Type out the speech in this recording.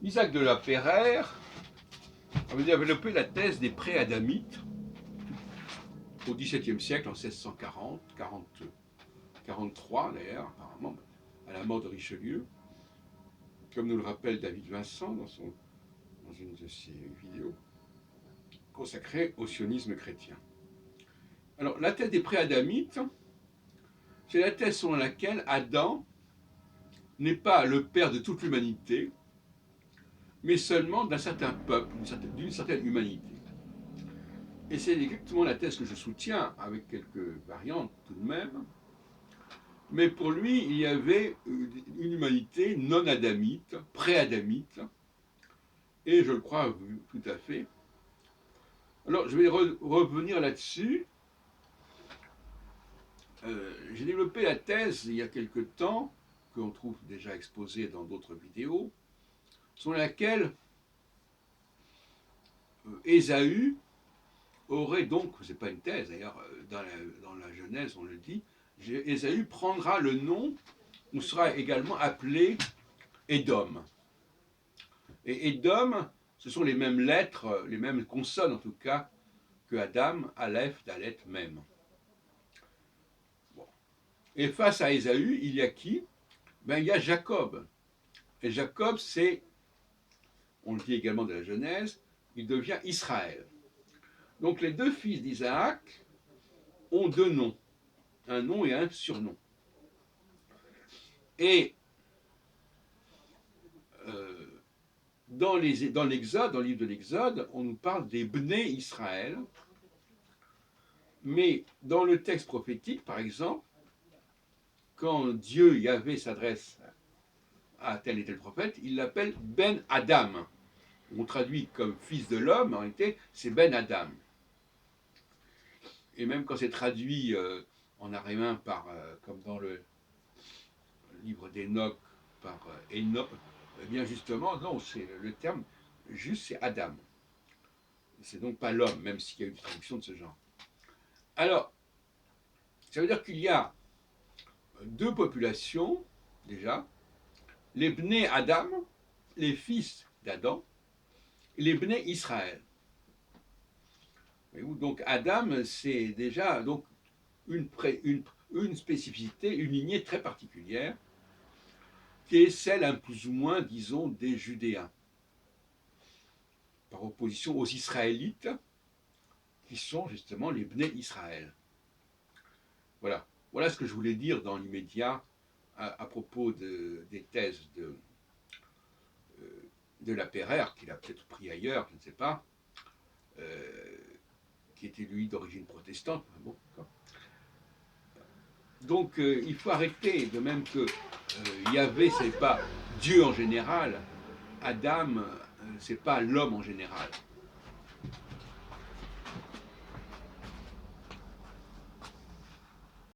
Isaac de la Pereire avait développé la thèse des pré-adamites au XVIIe siècle, en 1640, 43 d'ailleurs, apparemment, à la mort de Richelieu, comme nous le rappelle David Vincent dans une de ses vidéos consacrée au sionisme chrétien. Alors, la thèse des pré-adamites, c'est la thèse selon laquelle Adam n'est pas le père de toute l'humanité, mais seulement d'un certain peuple, d'une certaine humanité. Et c'est exactement la thèse que je soutiens, avec quelques variantes tout de même. Mais pour lui, il y avait une humanité non adamite, pré-adamite, et je le crois tout à fait. Alors, je vais revenir là-dessus. J'ai développé la thèse il y a quelque temps, qu'on trouve déjà exposée dans d'autres vidéos, selon laquelle Ésaü aurait donc, c'est pas une thèse d'ailleurs, dans la Genèse on le dit, Ésaü prendra le nom, ou sera également appelé Édom. Et Édom, ce sont les mêmes lettres, les mêmes consonnes en tout cas, que Adam, Aleph, Dalet, même. Bon. Et face à Ésaü, il y a qui? Ben, il y a Jacob. Et Jacob, c'est, on le dit également de la Genèse, il devient Israël. Donc les deux fils d'Isaac ont deux noms, un nom et un surnom. Et dans l'Exode, dans le livre de l'Exode, on nous parle des Bnei Israël, mais dans le texte prophétique, par exemple, quand Dieu, Yahvé, s'adresse à tel et tel prophète, il l'appelle Ben Adam. On traduit comme fils de l'homme, en réalité, c'est Ben Adam. Et même quand c'est traduit en araméen comme dans le livre d'Enoch, par Enoch, eh bien justement, non, c'est le terme juste, c'est Adam. C'est donc pas l'homme, même s'il y a une traduction de ce genre. Alors, ça veut dire qu'il y a deux populations, déjà, les Bnei Adam, les fils d'Adam, et les Bnei Israël. Donc Adam, c'est déjà donc une spécificité, une lignée très particulière, qui est celle, un plus ou moins, disons, des Judéens, par opposition aux Israélites, qui sont justement les Bnei Israël. Voilà. Voilà ce que je voulais dire dans l'immédiat à propos des thèses de la Pereire, qu'il a peut-être pris ailleurs, je ne sais pas, qui était lui d'origine protestante. Bon, donc il faut arrêter, de même que Yahvé, c'est pas Dieu en général, Adam, c'est pas l'homme en général.